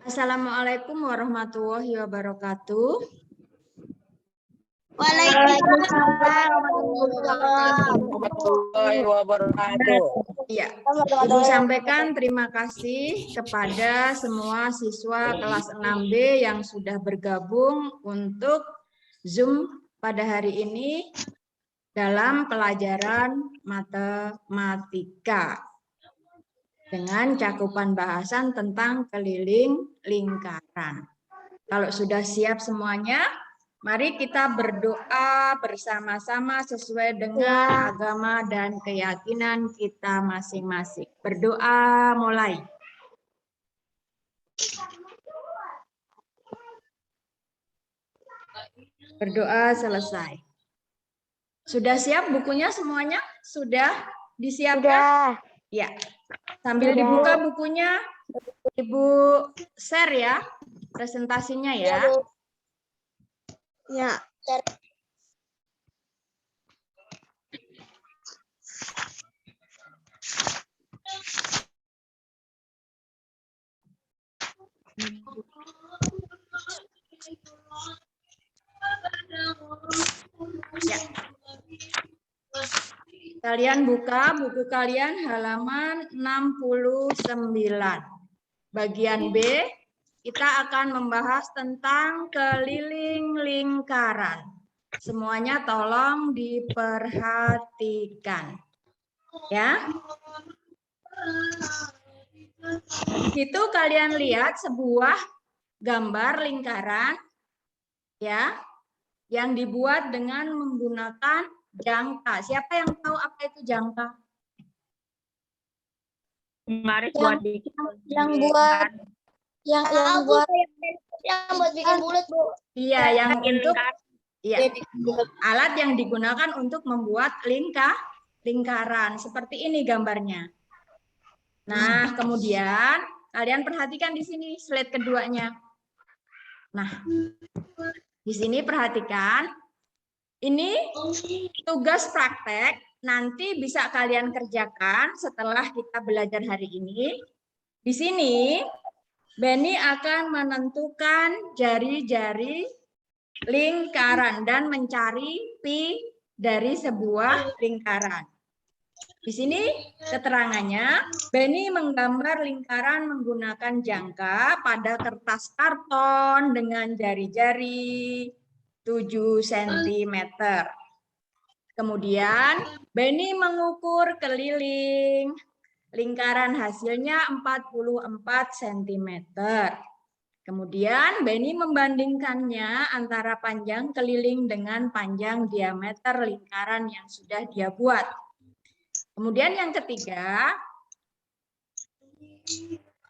Assalamualaikum warahmatullahi wabarakatuh. Waalaikumsalam warahmatullahi wabarakatuh. Ya, Ibu sampaikan terima kasih kepada semua siswa kelas 6B yang sudah bergabung untuk Zoom pada hari ini dalam pelajaran matematika dengan cakupan bahasan tentang keliling lingkaran. Kalau sudah siap semuanya, mari kita berdoa bersama-sama sesuai dengan agama dan keyakinan kita masing-masing. Berdoa mulai. Berdoa selesai. Sudah siap bukunya semuanya? Sudah disiapkan? Sudah. Ya. Sambil dibuka bukunya, Ibu share ya presentasinya ya. Ya. Ya. Kalian buka buku kalian halaman 69. Bagian B, kita akan membahas tentang keliling lingkaran. Semuanya tolong diperhatikan. Ya. Itu kalian lihat sebuah gambar lingkaran ya yang dibuat dengan menggunakan jangka. Siapa yang tahu apa itu jangka? Yang buat bikin bulat, Bu. Iya, yang untuk alat yang digunakan untuk membuat lingkaran. Seperti ini gambarnya. Nah, kemudian kalian perhatikan di sini slide keduanya. Nah, di sini perhatikan. Ini tugas praktek, nanti bisa kalian kerjakan setelah kita belajar hari ini. Di sini, Beni akan menentukan jari-jari lingkaran dan mencari pi dari sebuah lingkaran. Di sini keterangannya, Beni menggambar lingkaran menggunakan jangka pada kertas karton dengan jari-jari 7 cm. Kemudian Beni mengukur keliling lingkaran hasilnya 44 cm. Kemudian Beni membandingkannya antara panjang keliling dengan panjang diameter lingkaran yang sudah dia buat. Kemudian yang ketiga,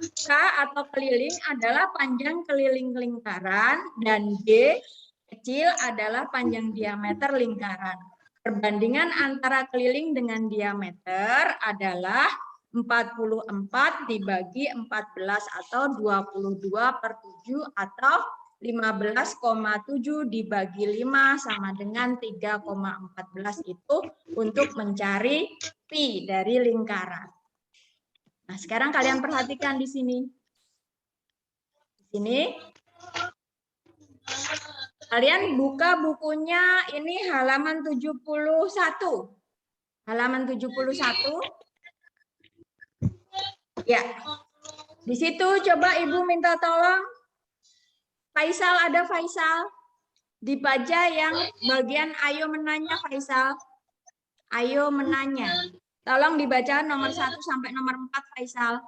K atau keliling adalah panjang keliling lingkaran dan D kecil adalah panjang diameter lingkaran. Perbandingan antara keliling dengan diameter adalah 44 dibagi 14 atau 22/7 atau 15,7 dibagi 5 sama dengan 3,14 itu untuk mencari pi dari lingkaran. Nah, sekarang kalian perhatikan di sini. Di sini kalian buka bukunya ini halaman 71. Halaman 71. Ya. Di situ coba Ibu minta tolong Faisal, ada Faisal? Dibaca yang bagian ayo menanya Faisal. Ayo menanya. Tolong dibaca nomor 1 sampai nomor 4 Faisal.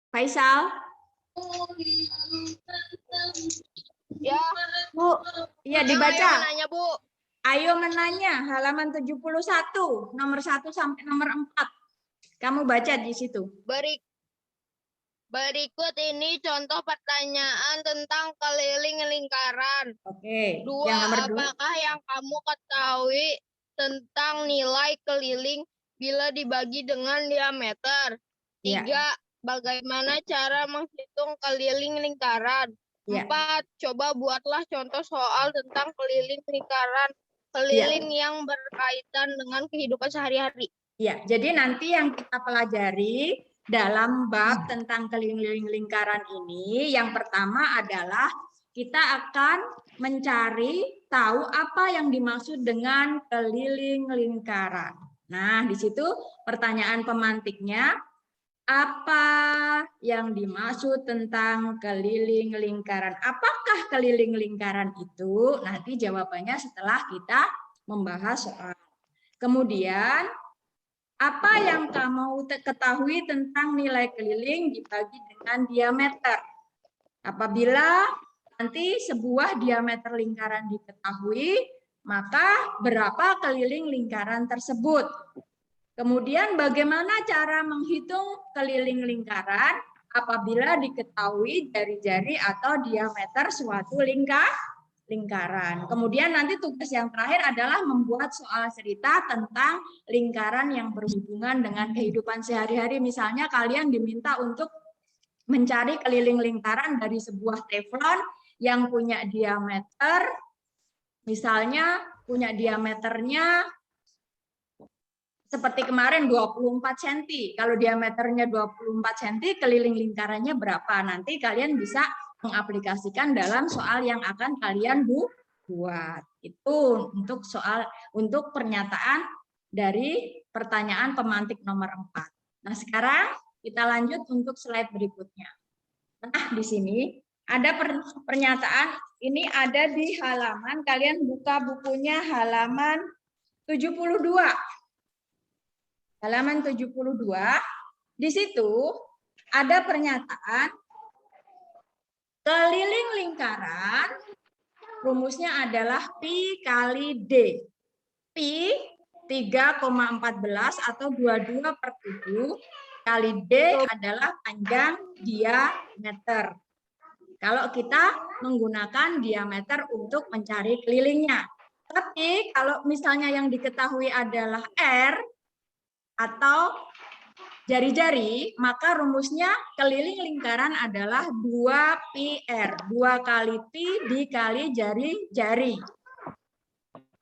Faisal? Ya, Bu. Iya, dibaca. Ayo menanya, Bu. Ayo menanya, halaman 71, nomor 1 sampai nomor 4. Kamu baca di situ. Berikut ini contoh pertanyaan tentang keliling lingkaran. Oke. Dua, Yang nomor 2. apakah yang kamu ketahui tentang nilai keliling bila dibagi dengan diameter? 3, bagaimana cara menghitung keliling lingkaran? 4, coba buatlah contoh soal tentang keliling lingkaran, keliling yang berkaitan dengan kehidupan sehari-hari. Ya, jadi nanti yang kita pelajari dalam bab tentang keliling lingkaran ini, yang pertama adalah kita akan mencari tahu apa yang dimaksud dengan keliling lingkaran. Nah, di situ pertanyaan pemantiknya, apa yang dimaksud tentang keliling lingkaran? Apakah keliling lingkaran itu? Nanti jawabannya setelah kita membahas soal. Kemudian, apa yang kamu ketahui tentang nilai keliling dibagi dengan diameter? Apabila nanti sebuah diameter lingkaran diketahui, maka berapa keliling lingkaran tersebut? Kemudian bagaimana cara menghitung keliling lingkaran apabila diketahui jari-jari atau diameter suatu lingkaran. Kemudian nanti tugas yang terakhir adalah membuat soal cerita tentang lingkaran yang berhubungan dengan kehidupan sehari-hari. Misalnya kalian diminta untuk mencari keliling lingkaran dari sebuah teflon yang punya diameter, misalnya punya diameternya seperti kemarin 24 cm. Kalau diameternya 24 cm, keliling lingkarannya berapa? Nanti kalian bisa mengaplikasikan dalam soal yang akan kalian buat. Itu untuk pernyataan dari pertanyaan pemantik nomor 4. Nah, sekarang kita lanjut untuk slide berikutnya. Nah, di sini ada pernyataan, ini ada di halaman, kalian buka bukunya halaman 72. Halaman 72, di situ ada pernyataan keliling lingkaran, rumusnya adalah Pi kali D. Pi 3,14 atau 22/7 kali D adalah panjang diameter. Kalau kita menggunakan diameter untuk mencari kelilingnya. Tapi kalau misalnya yang diketahui adalah R, atau jari-jari, maka rumusnya keliling lingkaran adalah 2πr. 2 kali pi dikali jari-jari.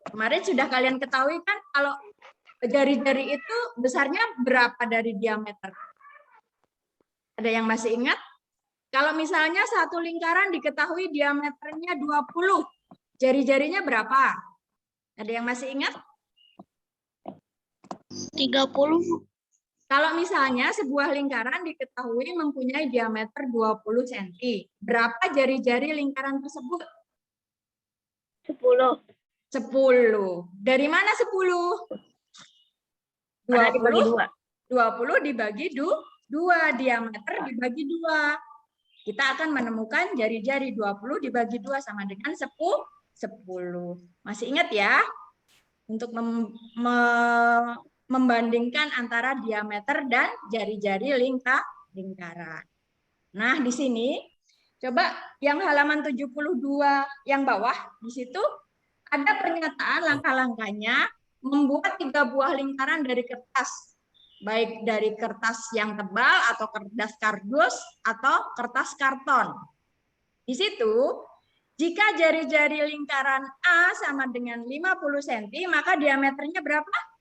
Kemarin sudah kalian ketahui kan kalau jari-jari itu besarnya berapa dari diameter? Ada yang masih ingat? Kalau misalnya satu lingkaran diketahui diameternya 20, jari-jarinya berapa? Ada yang masih ingat? 30. Kalau misalnya sebuah lingkaran diketahui mempunyai diameter 20 cm, berapa jari-jari lingkaran tersebut? 10. 10. Dari mana 10? 20 dibagi 2, diameter dibagi 2. Kita akan menemukan jari-jari 20 dibagi 2 sama dengan 10. Masih ingat ya? Untuk membandingkan antara diameter dan jari-jari lingkaran. Nah, di sini coba yang halaman 72 yang bawah, di situ ada pernyataan langkah-langkahnya membuat 3 buah lingkaran dari kertas. Baik dari kertas yang tebal atau kertas kardus atau kertas karton. Di situ jika jari-jari lingkaran A sama dengan 50 cm, maka diameternya berapa?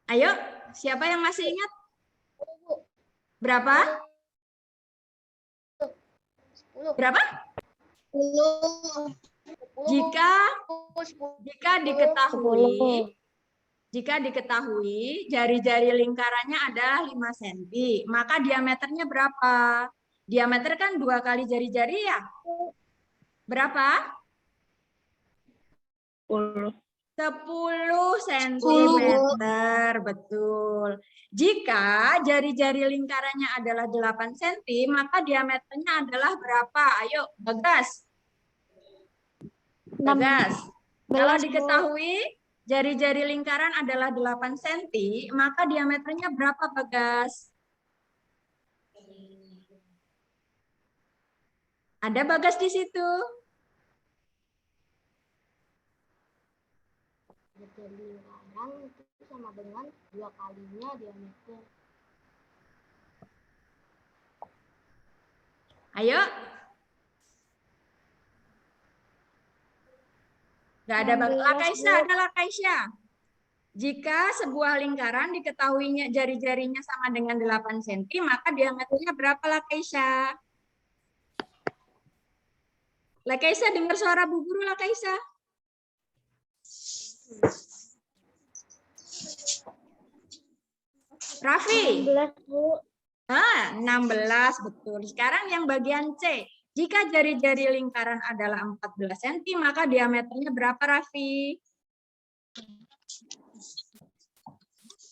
Ayo, siapa yang masih ingat? Berapa? Berapa? 10. Jika diketahui jari-jari lingkarannya adalah 5 cm, maka diameternya berapa? Diameter kan 2 kali jari-jari ya? Berapa? 10. 10 cm, betul. Jika jari-jari lingkarannya adalah 8 cm, maka diameternya adalah berapa? Ayo, Bagas. Bagas. Kalau diketahui jari-jari lingkaran adalah 8 cm, maka diameternya berapa, Bagas? Ada Bagas di situ? Jari lingkaran itu sama dengan 2 kalinya diameter. Ayo. Nggak ada 16, Lakaisya, Bu. ada Lakaisya. Jika sebuah lingkaran diketahuinya jari-jarinya sama dengan 8 cm, maka diameternya berapa Lakaisya? Lakaisya dengar suara Bu Guru Lakaisya? Raffi? 16, Bu. 16, betul. Sekarang yang bagian C. Jika jari-jari lingkaran adalah 14 cm, maka diameternya berapa, Raffi?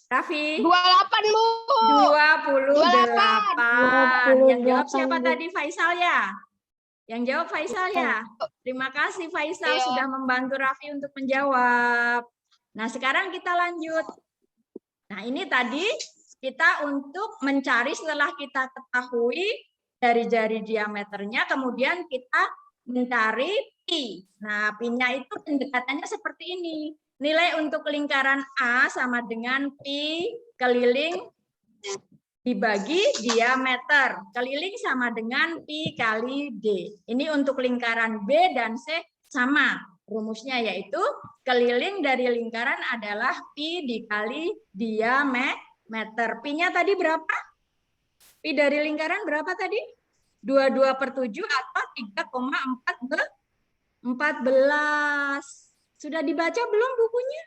Raffi? 28, Bu. 28. Yang jawab 28, siapa Bu. tadi? Faisal ya? Yang jawab Faisal ya? Terima kasih Faisal Iya. sudah membantu Raffi untuk menjawab. Nah, sekarang kita lanjut. Nah, ini tadi kita untuk mencari setelah kita ketahui jari-jari diameternya, kemudian kita mencari pi. Nah, pi-nya itu pendekatannya seperti ini. Nilai untuk lingkaran A sama dengan pi keliling dibagi diameter. Keliling sama dengan pi kali D. Ini untuk lingkaran B dan C sama. Rumusnya yaitu keliling dari lingkaran adalah pi dikali diameter. Pi-nya tadi berapa? Pi dari lingkaran berapa tadi? 22/7 atau 3,14. Sudah dibaca belum bukunya?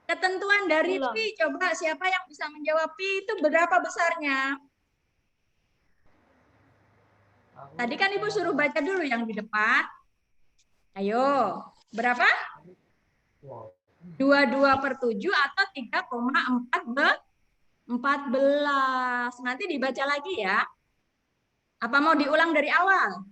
Ketentuan dari Belum. pi, coba siapa yang bisa menjawab pi itu berapa besarnya? Tadi kan Ibu suruh baca dulu yang di depan. Ayo, berapa? 22/7 atau 3,14. Nanti dibaca lagi ya. Apa mau diulang dari awal?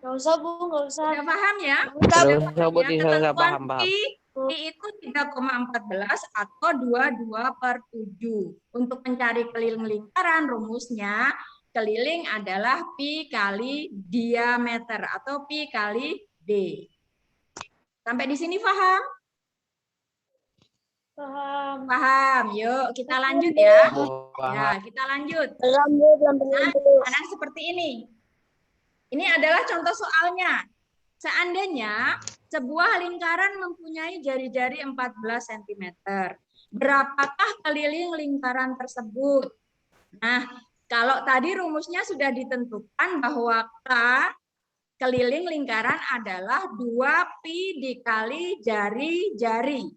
Nggak usah, Bu. Nggak usah. Sudah paham ya? Terus sebut Ya, saya ketentuan paham. pi itu 3,14 atau 22/7. Untuk mencari keliling lingkaran, rumusnya keliling adalah pi kali diameter atau pi kali D. Sampai di sini paham? Paham. Paham. Yuk, kita lanjut ya. Paham. Ya, kita lanjut. Belum, Bu. Belum. Sekarang seperti ini. Ini adalah contoh soalnya. Seandainya sebuah lingkaran mempunyai jari-jari 14 cm. Berapakah keliling lingkaran tersebut? Nah, kalau tadi rumusnya sudah ditentukan bahwa K keliling lingkaran adalah 2pi dikali jari-jari.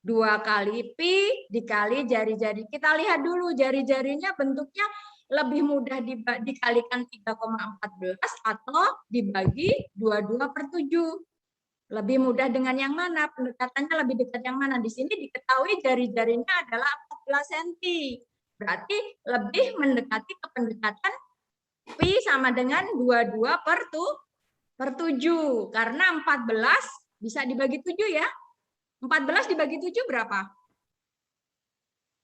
2 kali pi dikali jari-jari. Kita lihat dulu jari-jarinya bentuknya lebih mudah dikalikan 3,14 atau dibagi 22/7. Lebih mudah dengan yang mana? Pendekatannya lebih dekat yang mana? Di sini diketahui jari-jarinya adalah 14 cm. Berarti lebih mendekati ke pendekatan pi sama dengan 22/7. Karena 14 bisa dibagi 7 ya. 14 dibagi 7 berapa?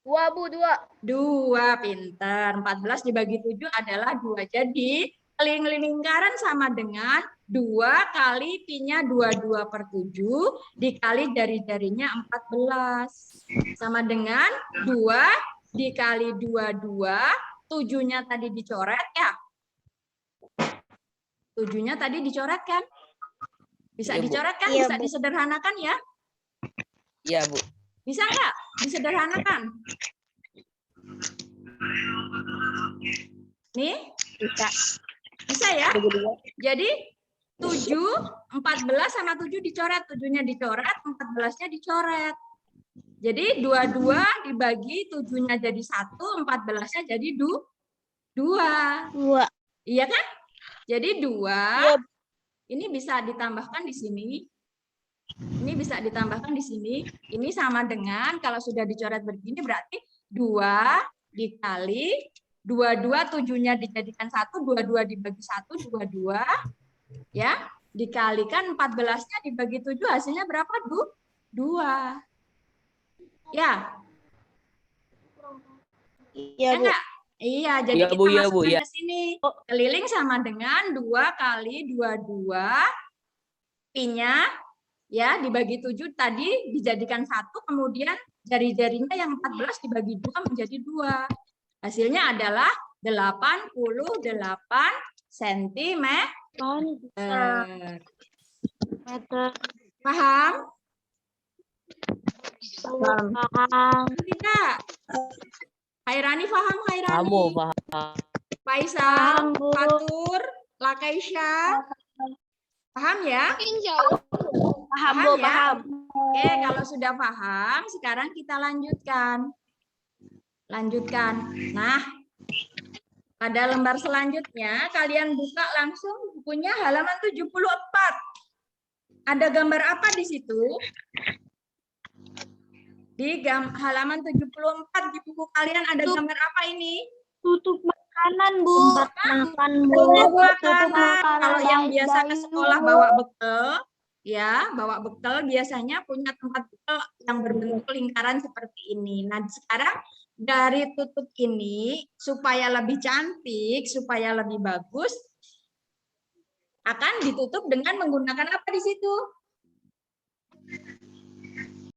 2, Bu. 2. 2, pinter. 14 dibagi 7 adalah 2. Jadi, keliling lingkaran sama dengan 2 kali pi-nya 22/7 dikali jari-jarinya 14. Sama dengan 2 dikali 22, 7-nya tadi dicoret ya? 7-nya tadi dicoret kan? Bisa Iya, Bu. dicoret kan? Iya, Bisa Bu. disederhanakan ya? Iya, Bu. Bisa nggak? Disederhanakan? Nih? Bisa. Bisa ya? Jadi 7, 14 sama 7 dicoret. 7-nya dicoret, 14-nya dicoret. Jadi 22 dibagi 7-nya jadi 1, 14-nya jadi 2. 2. Iya kan? Jadi 2. Iya. Ini bisa ditambahkan di sini. Ini bisa ditambahkan di sini. Ini sama dengan kalau sudah dicoret begini berarti 2 dikali 22, 7-nya dijadikan 1, 22 dibagi 1, 22. Ya, dikalikan 14-nya dibagi 7 hasilnya berapa? 2. Ya. Iya, Bu. Enggak? Iya, jadi Iya, kita Bu, iya, Bu, masukkan iya. ke sini. Keliling sama dengan 2 kali 22 pi-nya ya dibagi 7 tadi dijadikan 1, kemudian jari-jarinya yang 14 dibagi 2 menjadi 2. Hasilnya adalah 88 cm. Meter. Paham? Paham. Tidak. Khairani paham, Khairani? Kamu paham. Faisal, Paham, Bu. Fatur, Lakaisha. Paham ya? Insya Allah. Paham, Paham Bu, ya? paham. Oke, kalau sudah paham, sekarang kita lanjutkan. Nah, pada lembar selanjutnya, kalian buka langsung bukunya halaman 74. Ada gambar apa di situ? Di halaman 74 di buku kalian ada gambar apa ini? Tutup makanan, Bu. Makan, Bu. Tutup Tutup makanan. Kalau yang biasa ke bayi, sekolah Bu. bawa bekal, ya, bawa bekal biasanya punya tempat bekal yang berbentuk lingkaran seperti ini. Nah, sekarang dari tutup ini supaya lebih cantik, supaya lebih bagus, akan ditutup dengan menggunakan apa di situ?